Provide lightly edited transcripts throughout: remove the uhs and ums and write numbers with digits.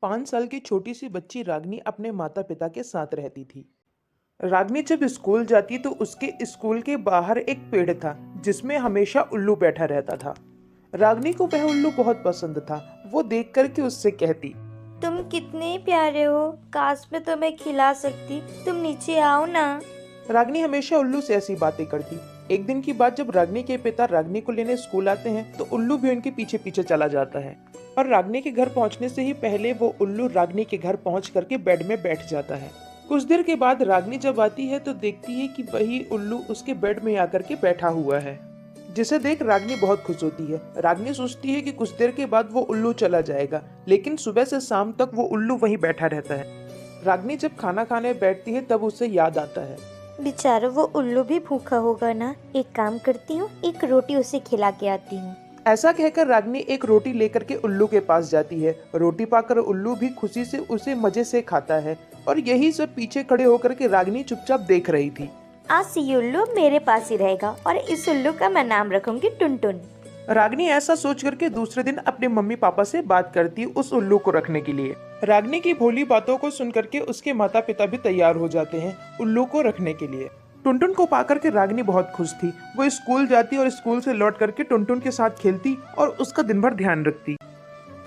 5 साल की छोटी सी बच्ची रागनी अपने माता पिता के साथ रहती थी। रागनी जब स्कूल जाती तो उसके स्कूल के बाहर एक पेड़ था जिसमें हमेशा उल्लू बैठा रहता था। रागनी को वह उल्लू बहुत पसंद था। वो देख कर के उससे कहती, तुम कितने प्यारे हो, काश मैं तुम्हें खिला सकती। तुम नीचे आओ ना। रागनी हमेशा उल्लू से ऐसी बातें करती। एक दिन की बात, जब रागनी के पिता रागनी को लेने स्कूल आते हैं तो उल्लू भी उनके पीछे पीछे चला जाता है। और रागनी के घर पहुंचने से ही पहले वो उल्लू रागनी के घर पहुंच करके बेड में बैठ जाता है। कुछ देर के बाद रागनी जब आती है तो देखती है कि वही उल्लू उसके बेड में आकर के बैठा हुआ है, जिसे देख रागनी बहुत खुश होती है। रागनी सोचती है कि कुछ देर के बाद वो उल्लू चला जाएगा, लेकिन सुबह से शाम तक वो उल्लू वहीं बैठा रहता है। रागनी जब खाना खाने बैठती है तब उसे याद आता है, बेचारा वो उल्लू भी भूखा होगा ना। एक काम करती हूँ, एक रोटी उसे खिला के आती हूँ। ऐसा कहकर रागनी एक रोटी लेकर के उल्लू के पास जाती है। रोटी पाकर उल्लू भी खुशी से उसे मजे से खाता है और यही सब पीछे खड़े होकर के रागनी चुपचाप देख रही थी। आज से ये उल्लू मेरे पास ही रहेगा और इस उल्लू का मैं नाम रखूंगी टुनटुन। रागनी ऐसा सोच करके दूसरे दिन अपने मम्मी पापा से बात करती उस उल्लू को रखने के लिए। रागनी की भोली बातों को सुन करके उसके माता पिता भी तैयार हो जाते हैं उल्लू को रखने के लिए। टुनटुन को पाकर के रागनी बहुत खुश थी। वो स्कूल जाती और स्कूल से लौट करके टुनटुन के साथ खेलती और उसका दिन भर ध्यान रखती।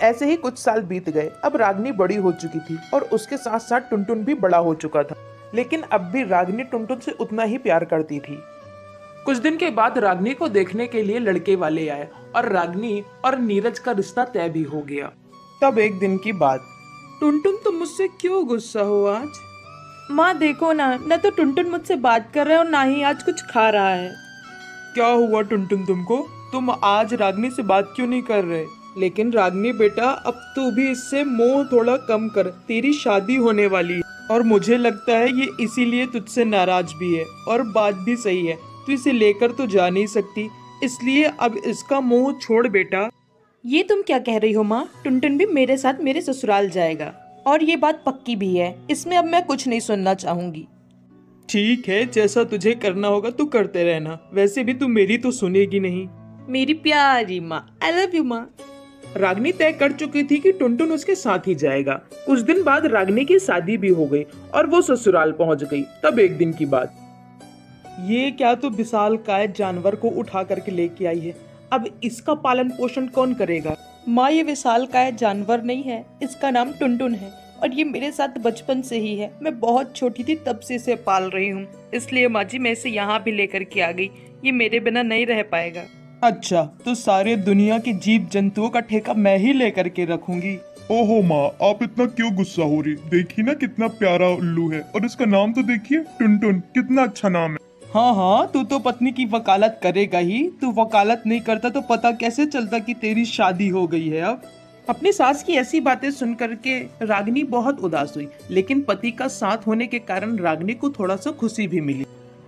ऐसे ही कुछ साल बीत गए। अब रागनी बड़ी हो चुकी थी और उसके साथ साथ टुनटुन भी बड़ा हो चुका था, लेकिन अब भी रागनी टुनटुन से उतना ही प्यार करती थी। कुछ दिन के बाद रागनी को देखने के लिए लड़के वाले आए और रागनी और नीरज का रिश्ता तय भी हो गया। तब एक दिन की बात, टुनटुन तुम मुझसे क्यों गुस्सा हो आज? माँ देखो ना, न तो टुनटुन मुझसे बात कर रहा है और ना ही आज कुछ खा रहा है। क्या हुआ टुनटुन तुमको? तुम आज रागनी से बात क्यों नहीं कर रहे? लेकिन रागनी बेटा, अब तू भी इससे मोह थोड़ा कम कर। तेरी शादी होने वाली है और मुझे लगता है ये इसीलिए तुझसे नाराज भी है। और बात भी सही है, तू इसे लेकर तो जा नहीं सकती, इसलिए अब इसका मोह छोड़ बेटा। ये तुम क्या कह रही हो माँ? टुनटुन भी मेरे साथ मेरे ससुराल जाएगा और ये बात पक्की भी है। इसमें अब मैं कुछ नहीं सुनना चाहूंगी। ठीक है, जैसा तुझे करना होगा तू करते रहना। वैसे भी तू मेरी तो सुनेगी नहीं। मेरी प्यारी माँ, आई लव यू माँ। रागनी तय कर चुकी थी कि टुनटुन उसके साथ ही जाएगा। कुछ दिन बाद रागनी की शादी भी हो गई और वो ससुराल पहुंच गई। तब एक दिन की बात, ये क्या तो विशालकाय जानवर को उठा करके लेके आई है। अब इसका पालन पोषण कौन करेगा? माँ, ये विशालकाय जानवर नहीं है, इसका नाम टुनटुन है और ये मेरे साथ बचपन से ही है। मैं बहुत छोटी थी तब से इसे पाल रही हूँ, इसलिए माँ जी मैं इसे यहाँ भी लेकर के आ गई। ये मेरे बिना नहीं रह पाएगा। अच्छा, तो सारे दुनिया के जीव जंतुओं का ठेका मैं ही लेकर के रखूंगी। ओहो माँ, आप इतना क्यों गुस्सा हो रही? देखिए ना कितना प्यारा उल्लू है और इसका नाम तो देखिए, टुनटुन। कितना अच्छा नाम है। हाँ हाँ, तू तो पत्नी की वकालत करेगा ही। तू वकालत नहीं करता तो पता कैसे चलता कि तेरी शादी हो गई है। अब अपनी सास की ऐसी बातें सुन करके रागनी बहुत उदास हुई, लेकिन पति का साथ होने के कारण रागनी को थोड़ा सा खुशी भी मिली।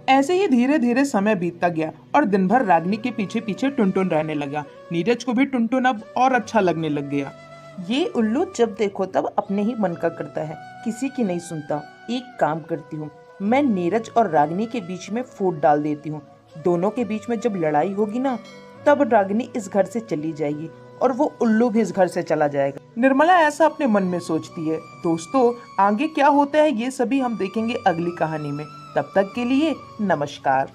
ऐसे ही धीरे धीरे समय बीतता गया और दिन भर रागनी के पीछे पीछे टुनटुन रहने लगा। नीरज को भी टुनटुन अब और अच्छा लगने लग गया। ये उल्लू जब देखो तब अपने ही मन का करता है, किसी की नहीं सुनता। एक काम करती हूँ, मैं नीरज और रागनी के बीच में फूट डाल देती हूँ। दोनों के बीच में जब लड़ाई होगी ना, तब रागनी इस घर से चली जाएगी और वो उल्लू भी इस घर से चला जाएगा। निर्मला ऐसा अपने मन में सोचती है। दोस्तों, आगे क्या होता है ये सभी हम देखेंगे अगली कहानी में। तब तक के लिए नमस्कार।